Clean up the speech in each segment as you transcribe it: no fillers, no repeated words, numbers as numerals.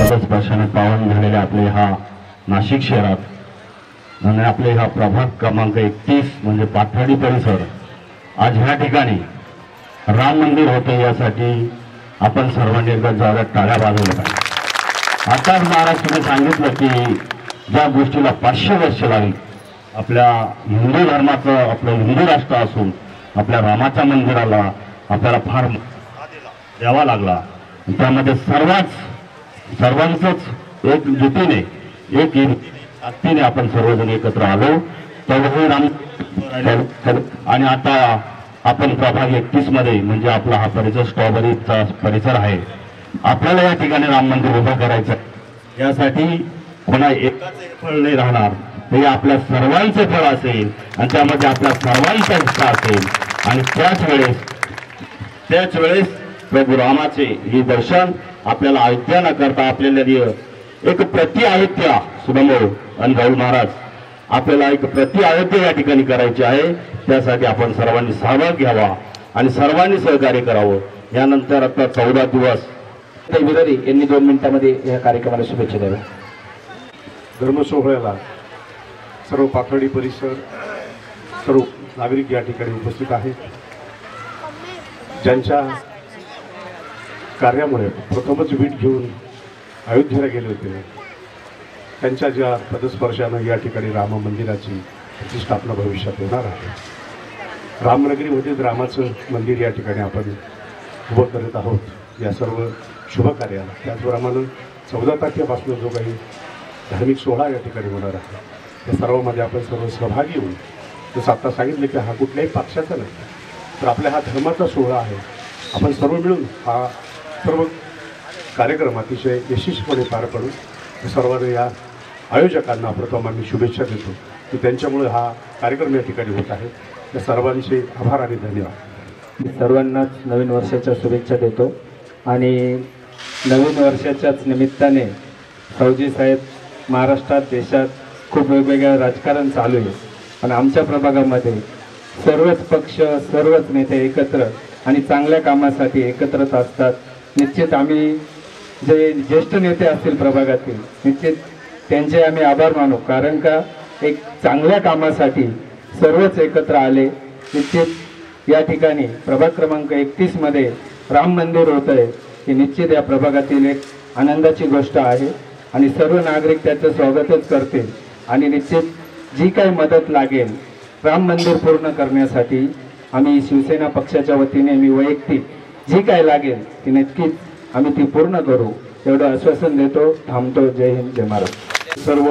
स्पर्शाने पावन झालेले आपले हा नाशिक शहरात आणि आपले हा प्रभाग क्रमांक 31 म्हणजे पाथर्डी परिसर आज ह्या ठिकाणी राम मंदिर होते यासाठी आपण सर्वांनी एकदा जोरात टाळ्या वाजवल्या पाहिजे। आताच महाराष्ट्राने सांगितलं की ज्या गोष्टीला 500 वर्ष लागली आपल्या हिंदू धर्माचं आपलं हिंदू राष्ट्र असून आपल्या रामाच्या मंदिराला आपल्याला फार द्यावा लागला। त्यामध्ये सर्वांचंच एक जुटीने एक ताकदीने आपण सर्वजण एकत्र आलो तर हे राम आणि आता आपण प्रभाग 31 मध्ये म्हणजे आपला हा परिसर स्ट्रॉबेरीचा परिसर आहे। आपल्याला या ठिकाणी राम मंदिर उभं करायचं यासाठी कोणा एकाचे फळ नाही राहणार, हे आपल्या सर्वांचे फळ असेल आणि त्यामध्ये आपल्या सर्वांचा हिस्सा असेल आणि त्याच वेळेस प्रभू रामाचे हे दर्शन आपल्याला अयोध्या न करता आपल्याला एक प्रति अयोध्या सुभमो आणि राहुल महाराज आपल्याला एक प्रति अयोध्या या ठिकाणी करायची आहे। त्यासाठी आपण सर्वांनी सहभाग घ्यावा आणि सर्वांनी सहकार्य करावं। यानंतर आता 14 दिवस विरारी यांनी 2 मिनिटांमध्ये या कार्यक्रमाला शुभेच्छा द्याव्या। धर्मसोहळ्याला सर्व पाथर्डी परिसर सर्व नागरिक या ठिकाणी उपस्थित आहेत। ज्यांच्या कार्यामुळे प्रथमच वीट घेऊन अयोध्येला गेले होते त्यांच्या ज्या पदस्पर्शानं या ठिकाणी राम मंदिराची प्रतिष्ठापना भविष्यात होणार आहे। रामनगरीमध्येच रामाचं मंदिर या ठिकाणी आपण उभं करत आहोत या सर्व शुभ कार्याला। त्याचप्रमाणे 14 तारखेपासून जो काही धार्मिक सोहळा या ठिकाणी होणार आहे त्या सर्वांमध्ये आपण सर्व सहभागी होऊ। जसं आता सांगितलं की हा कुठल्याही पक्षाचा नाही तर आपल्या हा धर्माचा सोहळा आहे। आपण सर्व मिळून हा सर्व कार्यक्रम अतिशय यशस्वीपणे पार पडू सर्वांना या आयोजकांना प्रथम आम्ही शुभेच्छा देतो की त्यांच्यामुळे हा कार्यक्रम या ठिकाणी होत आहे। त्या सर्वांचे आभार आणि धन्यवाद। सर्वांनाच नवीन वर्षाच्या शुभेच्छा देतो आणि नवीन वर्षाच्याच निमित्ताने फौजी साहेब महाराष्ट्रात देशात खूप वेगवेगळं राजकारण चालू आहे पण आमच्या प्रभागामध्ये सर्वच पक्ष सर्वच नेते एकत्र आणि चांगल्या कामासाठी एकत्रच असतात। निश्चित आम्ही जे ज्येष्ठ नेते असतील प्रभागातील निश्चित त्यांचे आम्ही आभार मानू कारण का एक चांगल्या कामासाठी सर्वच एकत्र आले। निश्चित या ठिकाणी प्रभाग क्रमांक 31 मध्ये राम मंदिर होत आहे ही निश्चित या प्रभागातील एक आनंदाची गोष्ट आहे आणि सर्व नागरिक त्याचं स्वागतच करतील आणि निश्चित जी काही मदत लागेल राम मंदिर पूर्ण करण्यासाठी आम्ही शिवसेना पक्षाच्या वतीने मी वैयक्तिक जी काय लागेल ती नक्कीच आम्ही ती पूर्ण करू एवढं आश्वासन देतो। थांबतो। जय हिंद जय महाराष्ट्र। सर्व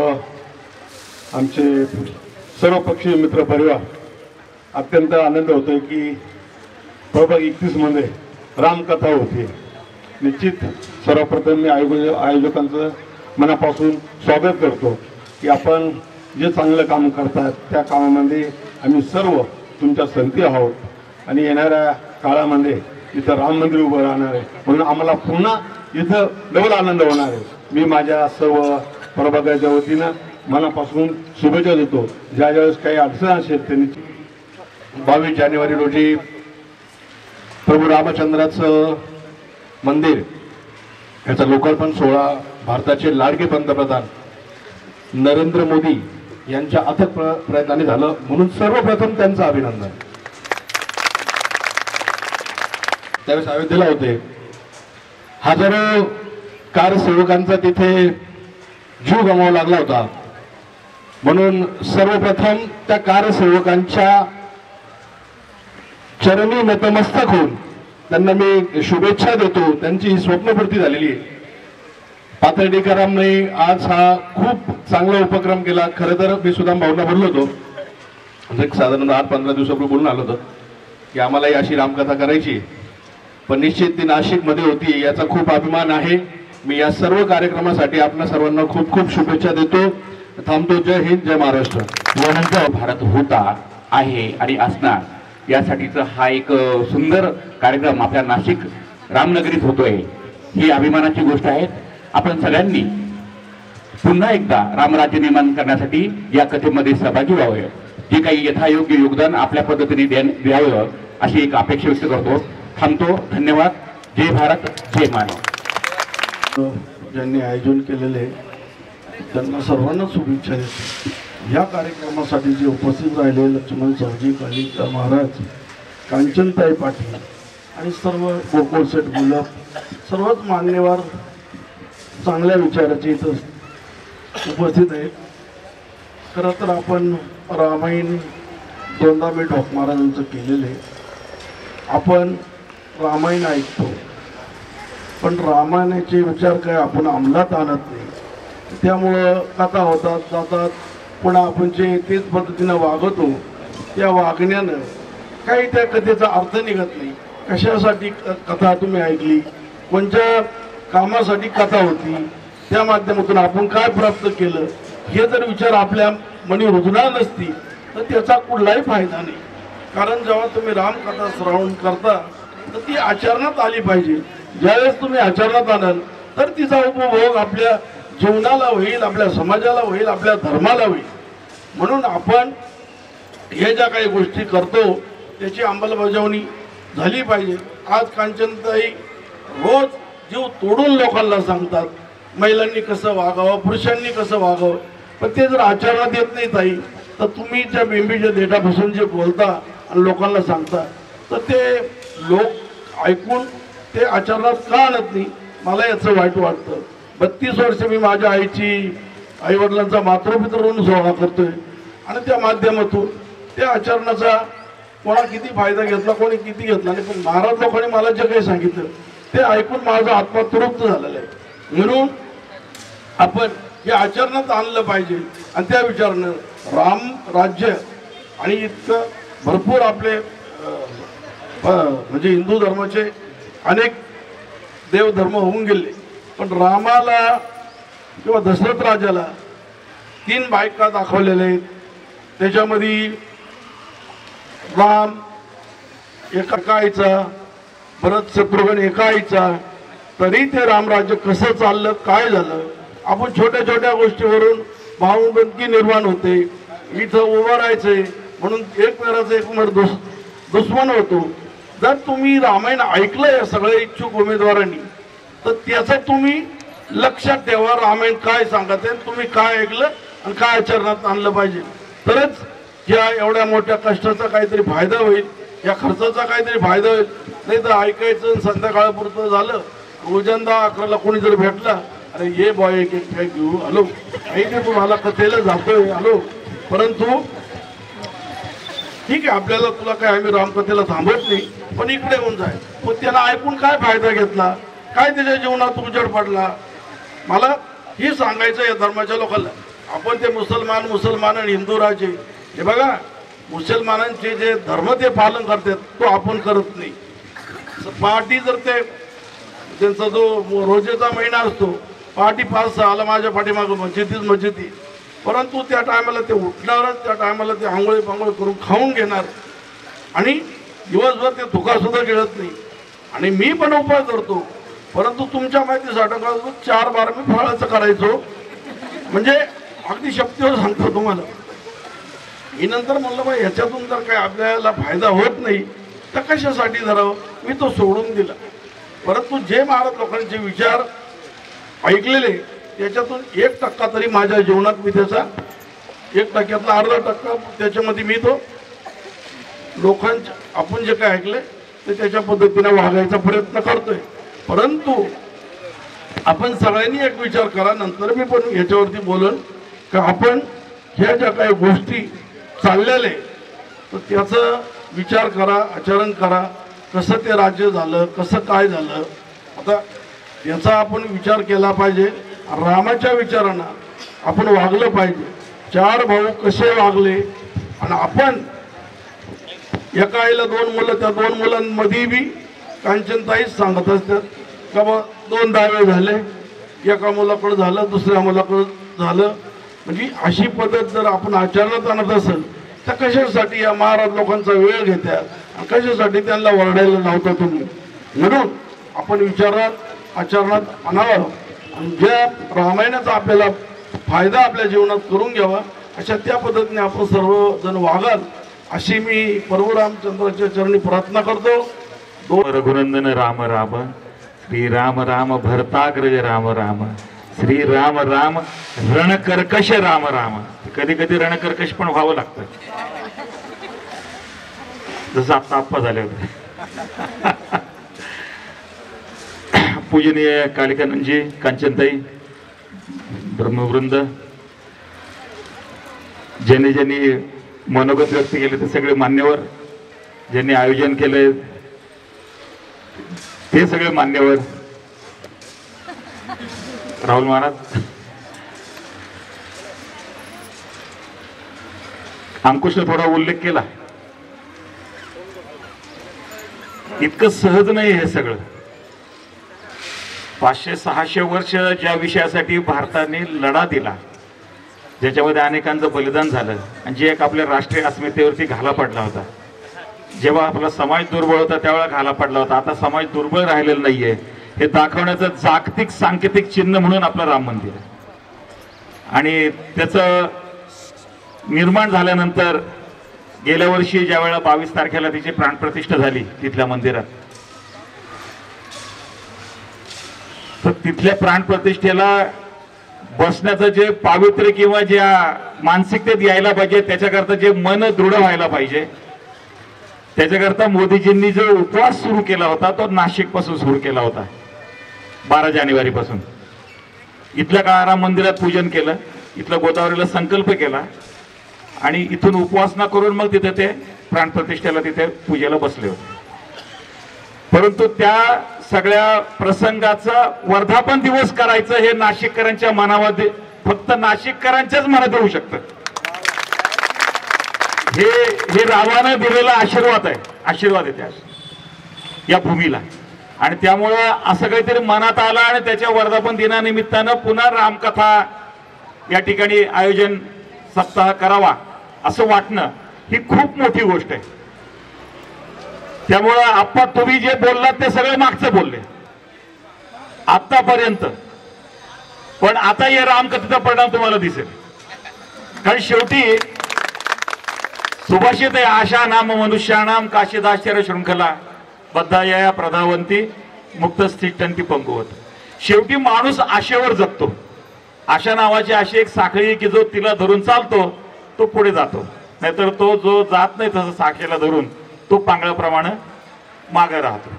आमचे सर्व पक्षीय मित्र परिवार अत्यंत आनंद होतोय की प्रभाग 31 मध्ये रामकथा होती। निश्चित सर्वप्रथम मी आयोजकांचं मनापासून स्वागत करतो की आपण जे चांगलं काम करतात त्या कामामध्ये आम्ही सर्व तुमच्या संगती आहोत आणि येणाऱ्या काळामध्ये इथं राम मंदिर उभं राहणार आहे म्हणून आम्हाला पुन्हा इथं डबल आनंद होणार आहे। मी माझ्या सर्व प्रभागाच्या वतीनं मनापासून शुभेच्छा देतो। ज्यावेळेस काही अडचण असेल त्यांनी 22 जानेवारी रोजी प्रभू रामचंद्राचं मंदिर याचा लोकार्पण सोहळा भारताचे लाडके पंतप्रधान नरेंद्र मोदी यांच्या अथक प्रयत्नाने झालं म्हणून सर्वप्रथम त्यांचं अभिनंदन। त्यावेळेस अयोध्येला होते हजारो कारसेवकांचा तिथे जीव गमावा लागला होता म्हणून सर्वप्रथम त्या कारसेवकांच्या चरणी नतमस्तक होऊन त्यांना मी शुभेच्छा देतो। त्यांची स्वप्नपूर्ती झालेली आहे। पाथर्डीकरांनी आज हा खूप चांगला उपक्रम केला। खरं तर मी सुद्धा भावना बोललो होतो एक साधारण 8-15 दिवसापूर्वी बोलून आलो होतो की आम्हालाही अशी रामकथा करायची पण निश्चित ती नाशिकमध्ये होती याचा खूप अभिमान आहे। मी या सर्व कार्यक्रमासाठी आपल्या सर्वांना खूप खूप शुभेच्छा देतो। थांबतो। जय हिंद जय महाराष्ट्र। यानंतर भारत होता आहे आणि असणार यासाठीचा हा एक सुंदर कार्यक्रम आपल्या नाशिक रामनगरीत होतोय ही अभिमानाची गोष्ट आहे। आपण सगळ्यांनी पुन्हा एकदा रामराज्य निर्माण करण्यासाठी या कथेमध्ये सहभागी व्हावे जे काही यथायोग्य योगदान आपल्या पद्धतीने द्यावं अशी एक अपेक्षा व्यक्त करतो। थांबतो। धन्यवाद। जय भारत जय मानव। ज्यांनी आयोजन केलेले त्यांना सर्वांना शुभेच्छा देतो. या कार्यक्रमासाठी जे उपस्थित राहिले लक्ष्मण सावजी, कालिका महाराज, कांचनताई पाटील आणि सर्व गोकुळ सेठ गुलाब, सर्वच मान्यवर चांगल्या विचाराचे इथं उपस्थित आहेत. खरं तर आपण रामायण दोनदा मी ढोक महाराजांचं केलेले. आपण रामायण ऐकतो पण रामायणाचे विचार काय आपण अंमलात आणत नाही. त्यामुळं कथा होतात जातात, पुन्हा आपण जे तेच पद्धतीनं वागतो त्या वागण्यानं काही त्या कथेचा अर्थ निघत नाही. कशासाठी कथा तुम्ही ऐकली, कोणत्या कामासाठी कथा होती, त्या माध्यमातून आपण काय प्राप्त केलं, हे जर विचार आपल्या मनी रुजणार नसती तर त्याचा कुठलाही फायदा नाही. कारण जेव्हा तुम्ही रामकथा श्रवण करता तर ती आचरणात आली पाहिजे. ज्यावेळेस तुम्ही आचरणात आणाल तर तिचा उपभोग आपल्या जीवनाला होईल, आपल्या समाजाला होईल, आपल्या धर्माला होईल. म्हणून आपण हे ज्या काही गोष्टी करतो त्याची अंमलबजावणी झाली पाहिजे. आज कांचनताई रोज जीव तोडून लोकांना सांगतात महिलांनी कसं वागावं, पुरुषांनी कसं वागावं, पण ते जर आचरणात येत नाही ताई तर तुम्ही त्या बिंबीच्या देठापासून जे बोलता आणि लोकांना सांगता तर ते लोक ऐकून ते आचरणात का आणत नाही. मला याचं वाईट वाटतं. 32 वर्ष मी माझ्या आईवडिलांचा मातृपितृ म्हणून सोहळा करतोय आणि त्या माध्यमातून त्या आचरणाचा कोणा किती फायदा घेतला, कोणी किती घेतला नाही, पण महाराज लोकांनी मला जे काही सांगितलं ते ऐकून माझा आत्मा तृप्त झालेला आहे. म्हणून आपण हे आचरणात आणलं पाहिजे आणि त्या विचारानं राम राज्य आणि इतकं भरपूर आपले म्हणजे हिंदू धर्माचे अनेक देवधर्म होऊन गेले, पण रामाला किंवा दशरथ राजाला 3 बायका दाखवलेल्या आहेत. त्याच्यामध्ये राम एका आईचा, भरत शत्रुघ्न एका आईचा, तरी ते रामराज्य कसं चाललं, काय झालं. आपण छोट्या छोट्या गोष्टीवरून भावबंदकी निर्माण होते. इथं उभं राहायचंय म्हणून एक वेळाचा एक दुश्मन होतो. जर तुम्ही रामायण ऐकलं या सगळ्या इच्छुक उमेदवारांनी तर त्याचं तुम्ही लक्षात ठेवा. रामायण काय सांगत आहे, तुम्ही काय ऐकलं आणि काय आचरणात आणलं पाहिजे, तरच या एवढ्या मोठ्या कष्टाचा काहीतरी फायदा होईल, या खर्चाचा काहीतरी फायदा होईल. नाही तर ऐकायचं संध्याकाळपुरतं झालं. उजंदा 11ला कोणी जर भेटला, अरे ये बॉय एक एक पॅक घेऊ, हॅलो ऐके तुम्हाला कथेला जातोय, हॅलो. परंतु ठीक आहे, आपल्याला तुला काय आम्ही रामकथेला थांबवत नाही, पण इकडे होऊन जाय. पण त्याला ऐकून काय फायदा घेतला, काय त्याच्या जीवनात उजेड पडला, मला हे सांगायचं या धर्माच्या लोकांना. आपण ते मुसलमान आणि हिंदू राजे, हे बघा मुसलमानांचे जे धर्म ते पालन करतात तो आपण करत नाही. पहाटी जर ते त्यांचा जो रोजेचा महिना असतो, पहाटी 5-6ला माझ्या पाठीमागं मस्जिदी, परंतु त्या टायमाला ते उठणारच, त्या टायमाला ते आंघोळी पांघोळी करून खाऊन घेणार आणि दिवसभर ते धुकासुद्धा गिळत नाही. आणि मी पण उपाय करतो, परंतु तुमच्या माहितीसाठी 4 बार मी फळाचं करायचो. म्हणजे अगदी शक्तीवर सांगतो तुम्हाला. ही नंतर म्हणलं बा ह्याच्यातून जर काही आपल्याला फायदा होत नाही तर कशासाठी धरावं, मी तो सोडून दिला. परंतु जे महाराज लोकांचे विचार ऐकलेले त्याच्यातून 1% तरी माझ्या जीवनात मी त्याचा 1%तला अर्धा टक्का त्याच्यामध्ये मी तो लोकांच्या आपण जे काय ऐकले ते त्याच्या पद्धतीने वागायचा प्रयत्न करतोय. परंतु आपण सगळ्यांनी एक विचार करा, नंतर मी पण ह्याच्यावरती बोलन का आपण ह्या ज्या काही गोष्टी चाललेले तर त्याचा विचार करा, आचरण करा. कसं ते राज्य झालं, कसं काय झालं, आता याचा आपण विचार केला पाहिजे. रामाच्या विचारानं आपण वागलं पाहिजे. 4 भाऊ कसे वागले आणि आपण एका आईला 2 मुलं, त्या 2 मुलांमध्ये बी कांचनताईच सांगत असतात का बा 2 दावे झाले, एका मुलाकडं झालं, दुसऱ्या मुलाकडं झालं. म्हणजे अशी पद्धत जर आपण आचरणात आणत असेल तर कशासाठी या महाराज लोकांचा वेळ घेतात आणि कशासाठी त्यांना वरडायला लावता तुम्ही. म्हणून आपण विचारात आचरणात आणावं आणि ज्या रामायणाचा आपल्याला फायदा आपल्या जीवनात करून घ्यावा अशा त्या पद्धतीने आपण सर्वजण वागाल अशी मी प्रभू रामचंद्राच्या चरणी प्रार्थना करतो. रघुनंदन राम राम श्री राम राम भरताग्रज राम राम, श्री राम राम रणकर्कश राम राम. कधी कधी रणकर्कश पण व्हावं लागतं, जसं आता आप्पा झाले होते. पूजनीय कालिकानंदजी, कांचनताई, ब्रह्मवृंद, ज्यांनी ज्यांनी मनोगत व्यक्त केले ते सगळे मान्यवर, ज्यांनी आयोजन केले ते सगळे मान्यवर, राहुल महाराज, अंकुशने थोडा उल्लेख केला. इतकं सहज नाही हे सगळं. 500-600 वर्ष ज्या विषयासाठी भारताने लढा दिला, ज्याच्यामध्ये अनेकांचं बलिदान झालं आणि जे एक आपल्या राष्ट्रीय अस्मितेवरती घाला पडला होता. जेव्हा आपला समाज दुर्बळ होता त्यावेळेला घाला पडला होता. आता समाज दुर्बळ राहिलेला नाहीये हे दाखवण्याचं जागतिक सांकेतिक चिन्ह म्हणून आपलं राम मंदिर आहे. आणि त्याचं निर्माण झाल्यानंतर गेल्या वर्षी ज्या वेळेला 22 तारखेला तिची प्राणप्रतिष्ठा झाली तिथल्या मंदिरात, तर तिथल्या प्राणप्रतिष्ठेला बसण्याचं जे पावित्र्य किंवा ज्या मानसिकतेत यायला पाहिजे, त्याच्याकरता जे मन दृढ व्हायला पाहिजे, त्याच्याकरता मोदीजींनी जो उपवास सुरू केला होता तो नाशिक पासून सुरू केला होता. 12 जानेवारी पासून इथल्या काळाराम मंदिरात पूजन केलं, इथल्या गोदावरीला संकल्प केला आणि इथून उपासना करून मग तिथे ते प्राणप्रतिष्ठेला तिथे पूजेला बसले होते. परंतु त्या सगळ्या प्रसंगाचा वर्धापन दिवस करायचं हे नाशिककरांच्या मनामध्ये, फक्त नाशिककरांच्याच मनात येऊ शकतं. हे रामानं दिलेला आशीर्वाद आहे, आशीर्वाद आहे त्या या भूमीला. आणि त्यामुळं असं काहीतरी मनात आलं आणि त्याच्या वर्धापन दिनानिमित्तानं पुन्हा रामकथा या ठिकाणी आयोजन सप्ताह करावा असं वाटणं ही खूप मोठी गोष्ट आहे. त्यामुळं आप्पा तुम्ही जे बोललात ते सगळं मागचं बोलले आतापर्यंत, पण आता या रामकथेचा परिणाम तुम्हाला दिसेल. कारण शेवटी सुभाषित आहे, आशा नाम मनुष्याणाम काशीदाश्चर्य शृंखला बद्धाया प्रधावंती मुक्त स्थिष्टंती पंगवत. शेवटी माणूस आशेवर जगतो. आशा नावाची अशी एक साखळी आहे की जो तिला धरून चालतो तो पुढे जातो, नाहीतर तो जो जात नाही तसं साखळीला धरून तो पांगळाप्रमाणे मागे राहतो.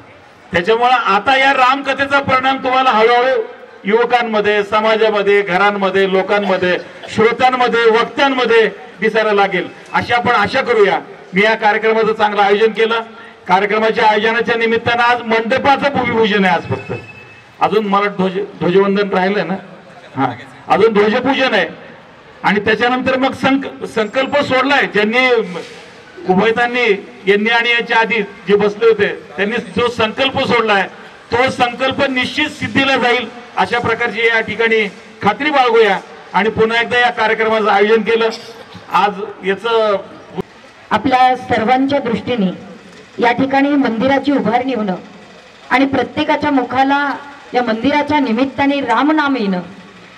त्याच्यामुळे आता या रामकथेचा परिणाम तुम्हाला हळूहळू युवकांमध्ये, समाजामध्ये, घरांमध्ये, लोकांमध्ये, श्रोत्यांमध्ये, वक्त्यांमध्ये दिसायला लागेल अशी आपण आशा करूया. मी या कार्यक्रमाचं चांगलं आयोजन केलं. कार्यक्रमाच्या आयोजनाच्या निमित्तानं आज मंडपाचं भूमिपूजन आहे. आज फक्त अजून मला ध्वजवंदन राहिलं ना, हा अजून ध्वजपूजन आहे आणि त्याच्यानंतर मग संकल्प सोडलाय. ज्यांनी उभयतांनी यांनी आणि याच्या आधी जे बसले होते त्यांनी जो संकल्प सोडलाय तो संकल्प निश्चित सिद्धीला जाईल अशा प्रकारची या ठिकाणी खात्री बाळगूया. आणि पुन्हा एकदा या कार्यक्रमाचं आयोजन केलं. आज याचं आपल्या सर्वांच्या दृष्टीने या ठिकाणी मंदिराची उभारणी होणं आणि प्रत्येकाच्या मुखाला या मंदिराच्या निमित्ताने रामनाम येणं,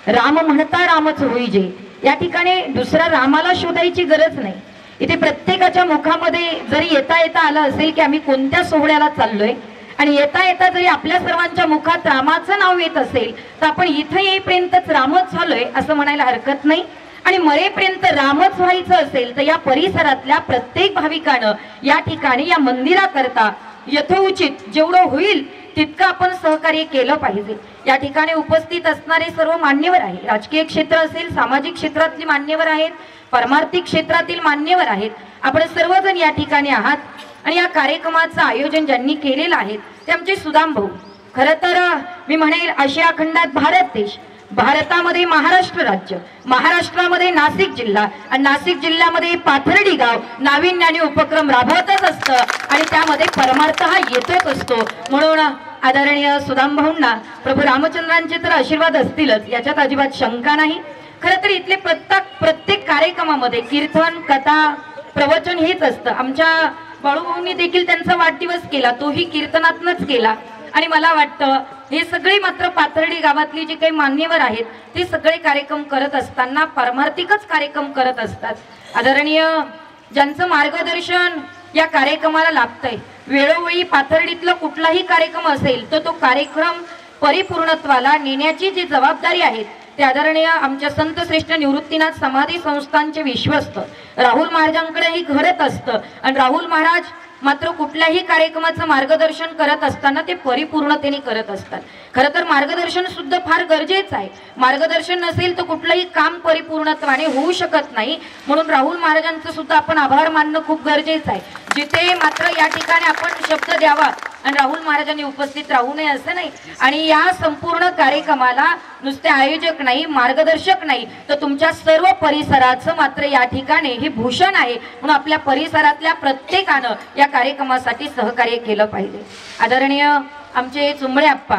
राम म्हणता रामच होईजे. या ठिकाणी दुसऱ्या रामाला शोधायची गरज नाही. इथे प्रत्येकाच्या मुखामध्ये जरी येता येता आलं असेल की आम्ही कोणत्या सोहळ्याला चाललोय आणि येता येता जरी आपल्या सर्वांच्या मुखात रामाचं नाव येत असेल तर आपण इथं येईपर्यंतच रामच झालोय असं म्हणायला हरकत नाही. आणि मरेपर्यंत रामच व्हायचं असेल तर या परिसरातल्या प्रत्येक भाविकानं या ठिकाणी या मंदिराकरता यथोचित जेवढं होईल तितकं आपण सहकार्य केलं पाहिजे. या ठिकाणी उपस्थित असणारे सर्व मान्यवर आहे, राजकीय क्षेत्र असेल, सामाजिक क्षेत्रातली मान्यवर आहेत, परमार्थिक क्षेत्रातील मान्यवर आहेत. आपण सर्वजण या ठिकाणी आहात आणि या कार्यक्रमाचं आयोजन ज्यांनी केलेलं आहे ते आमचे सुदाम भाऊ. खरं तर मी म्हणेल आशिया खंडात भारत देश, भारतामध्ये महाराष्ट्र राज्य, महाराष्ट्रामध्ये नाशिक जिल्हा आणि नाशिक जिल्ह्यामध्ये पाथर्डी गाव नाविन्याने उपक्रम राबवतच असतं आणि त्यामध्ये परमार्थ हा येतच असतो. म्हणून आदरणीय सुदाम भाऊंना प्रभू रामचंद्रांचे तर आशीर्वाद असतीलच याच्यात अजिबात शंका नाही. खरं तर इथले प्रत्येक कार्यक्रमामध्ये कीर्तन, कथा, प्रवचन हेच असतं. आमच्या बाळूभाऊंनी देखील त्यांचा वाढदिवस केला, तोही कीर्तनातनच केला. आणि मला वाटतं हे सगळे मात्र पाथर्डी गावातली जे काही मान्यवर आहेत ते सगळे कार्यक्रम करत असताना पारमार्थिकच कार्यक्रम करत असतात. आदरणीय ज्यांचं मार्गदर्शन या कार्यक्रमाला लाभतंय. वेळोवेळी पाथर्डीतला कुठलाही कार्यक्रम असेल तर तो कार्यक्रम परिपूर्णत्वाला नेण्याची जी जबाबदारी आहे ते आदरणीय आमच्या संत श्रेष्ठ निवृत्तीनाथ समाधी संस्थांचे विश्वस्त राहुल महाराजांकडे ही घडत असतं. आणि राहुल महाराज मात्र कुठल्याही कार्यक्रमाचं मार्गदर्शन करत असताना ते परिपूर्णतेने करत असतात. खरं तर मार्गदर्शन सुद्धा फार गरजेचं आहे. मार्गदर्शन नसेल तर कुठलंही काम परिपूर्णत्वाने होऊ शकत नाही. म्हणून राहुल महाराजांचं सुद्धा आपण आभार मानणं खूप गरजेचं आहे. जिथे मात्र या ठिकाणी आपण शब्द द्यावा आणि राहुल महाराजांनी उपस्थित राहू नये असं नाही. आणि या संपूर्ण कार्यक्रमाला नुसते आयोजक नाही, मार्गदर्शक नाही, तर तुमच्या सर्व परिसराचं मात्र या ठिकाणी हे भूषण आहे. म्हणून आपल्या परिसरातल्या प्रत्येकानं या कार्यक्रमासाठी सहकार्य केलं पाहिजे. आदरणीय आमचे चुंबळे आप्पा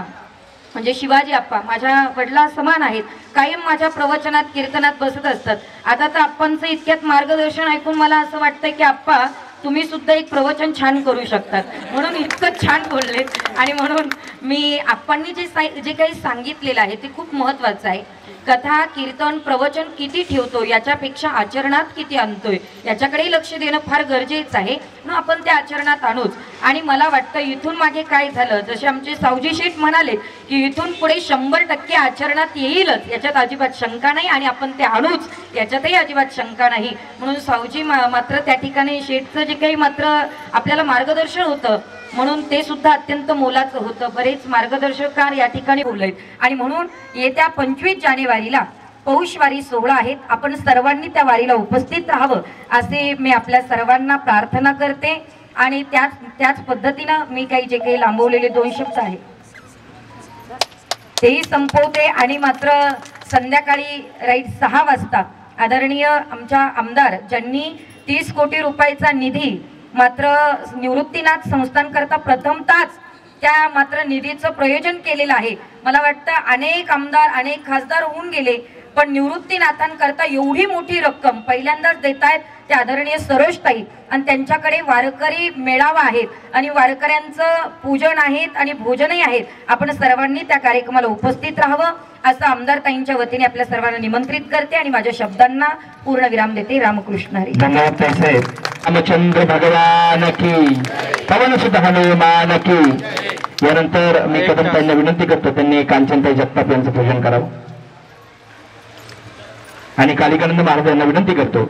म्हणजे शिवाजी आप्पा माझ्या वडिला समान आहेत. कायम माझ्या प्रवचनात कीर्तनात बसत असतात. आता तर आप्पांचं इतक्यात मार्गदर्शन ऐकून मला असं वाटतंय की आप्पा तुम्ही सुद्धा एक प्रवचन छान करू शकतात. म्हणून इतकं छान बोलले. आणि म्हणून मी आप्पांनी जे काही सांगितलेलं आहे ते खूप महत्त्वाचं आहे. कथा कीर्तन प्रवचन किती ठेवतो याच्यापेक्षा आचरणात किती आणतोय याच्याकडे लक्ष देणं फार गरजेचं आहे. म्हणून आपण त्या आचरणात आणूच. आणि मला वाटतं इथून मागे काय झालं, जसे आमचे सावजी शेठ म्हणाले की इथून पुढे 100% आचरणात येईलच याच्यात अजिबात शंका नाही. आणि आपण ते आणूच याच्यातही अजिबात शंका नाही. म्हणून सावजी मात्र त्या ठिकाणी शेठचं जे काही मात्र आपल्याला मार्गदर्शन होतं म्हणून ते सुद्धा अत्यंत मोलाचं होतं. बरेच मार्गदर्शकार या ठिकाणी बोललेत. आणि म्हणून येत्या 25 जानेवारीला पौषवारी सोहळा आहेत. आपण सर्वांनी त्या वारीला उपस्थित राहावं असे मी आपल्या सर्वांना प्रार्थना करते. आणि त्याच पद्धतीनं मी काही जे काही लांबवलेले 2 शब्द आहेत तेही संपवते. आणि मात्र संध्याकाळी राईट 6 वाजता आदरणीय आमच्या आमदार ज्यांनी 30 कोटी रुपयाचा निधी मात्र निवृत्तीनाथ संस्थांकरता प्रथमतःच त्या मात्र निधीचं प्रयोजन केलेलं आहे. मला वाटतं अनेक आमदार अनेक खासदार होऊन गेले पण निवृत्तीनाथांकरता एवढी मोठी रक्कम पहिल्यांदाच देत आहेत ते आदरणीय सरोजताई. आणि त्यांच्याकडे वारकरी मेळावा आहेत आणि वारकऱ्यांचं पूजन आहेत आणि भोजनही आहेत. आपण सर्वांनी त्या कार्यक्रमाला उपस्थित राहावं असं आमदार ताईंच्या वतीने आपल्या सर्वांना निमंत्रित करते आणि माझ्या शब्दांना पूर्ण विराम देते. रामकृष्ण हरी. धन्यवाद साहेब. रामचंद्र भगवान की, पवन सुद्धा हनुमान की. यानंतर मी कदम ताईंना विनंती करतो त्यांनी कांचनताई जगताप यांचं पूजन करावं. आणि कालिकानंद महाराज यांना विनंती करतो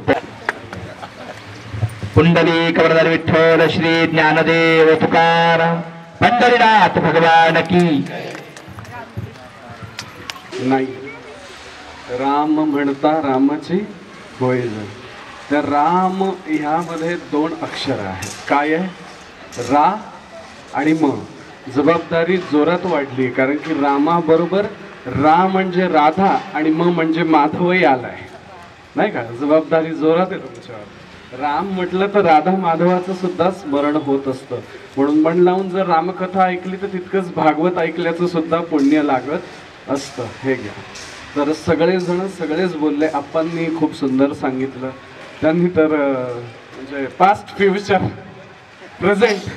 कुंडली कवरदार विठ्ठल श्री ज्ञानदेव तुकाराम पंढरीनाथ भगवान की. नाही राम म्हणता रामाची होय. तर राम ह्यामध्ये 2 अक्षर आहेत. काय आहे? रा आणि म. जबाबदारी जोरात वाढली कारण की रामाबरोबर रा म्हणजे राधा आणि म म्हणजे माधवही आलाय नाही का. जबाबदारी जोरात आहे तुमच्यावर. राम म्हटलं तर राधा माधवाचं सुद्धा स्मरण होत असतं. म्हणून मन लावून जर रामकथा ऐकली तर तितकंच भागवत ऐकल्याचं सुद्धा पुण्य लागत असतं. हे घ्या. तर सगळेजण सगळेच बोलले. आप्पांनी खूप सुंदर सांगितलं. त्यांनी तर म्हणजे पास्ट फ्युचर प्रेझेंट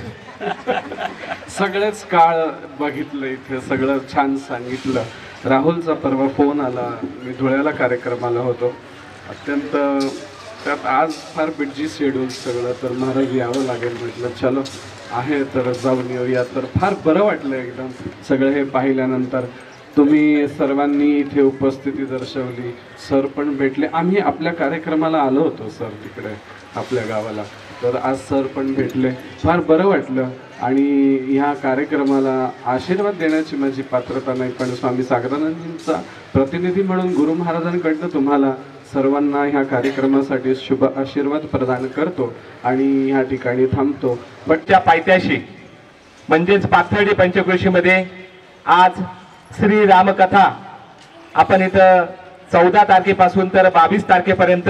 सगळेच काळ बघितलं. इथे सगळं छान सांगितलं. राहुलचा परवा फोन आला. मी धुळ्याला कार्यक्रमाला होतो. अत्यंत त्यात आज फार बिटजी शेड्यूल सगळं. तर महाराज यावं लागेल म्हटलं चलो आहे तर जाऊन येऊया. तर फार बरं वाटलं एकदम सगळं हे पाहिल्यानंतर. तुम्ही सर्वांनी इथे उपस्थिती दर्शवली. सर पण भेटले. आम्ही आपल्या कार्यक्रमाला आलो होतो सर तिकडे आपल्या गावाला. तर आज सर पण भेटले. फार बरं वाटलं. आणि ह्या कार्यक्रमाला आशीर्वाद देण्याची माझी पात्रता नाही पण स्वामी सागरानंदजींचा प्रतिनिधी म्हणून गुरु महाराजांकडनं तुम्हाला सर्वांना ह्या कार्यक्रमासाठी शुभ आशीर्वाद प्रदान करतो आणि ह्या ठिकाणी थांबतो. पण त्या पायथ्याशी म्हणजेच पाथर्डी पंचक्रोशीमध्ये आज श्री रामकथा आपण इथं 14 तारखेपासून तर 22 तारखेपर्यंत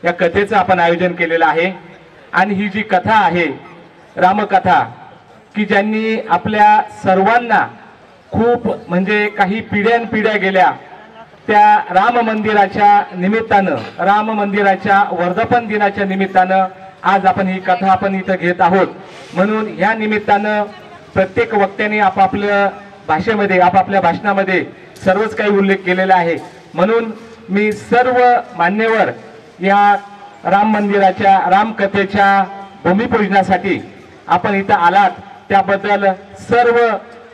या कथेचं आपण आयोजन केलेलं आहे. आणि ही जी कथा आहे रामकथा की ज्यांनी आपल्या सर्वांना खूप म्हणजे काही पिढ्यानपिढ्या गेल्या त्या राम मंदिराच्या निमित्तानं राम मंदिराच्या वर्धापन दिनाच्या निमित्तानं आज आपण ही कथा आपण इथं घेत आहोत. म्हणून ह्या निमित्तानं प्रत्येक वक्त्याने आपापल्या भाषेमध्ये आपापल्या भाषणामध्ये सर्वच काही उल्लेख केलेला आहे. म्हणून मी सर्व मान्यवर या राम मंदिराच्या रामकथेच्या भूमिपूजनासाठी आपण इथं आलात त्याबद्दल सर्व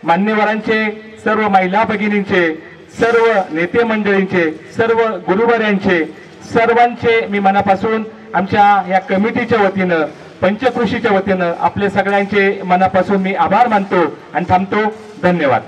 मान्यवरांचे, सर्व महिला भगिनींचे, सर्व नेते मंडळींचे, सर्व गुरुवर्यांचे, सर्वांचे मी मनापासून आमच्या या कमिटीच्या वतीनं, पंचकृषीच्या वतीनं आपले सगळ्यांचे मनापासून मी आभार मानतो आणि थांबतो. धन्यवाद.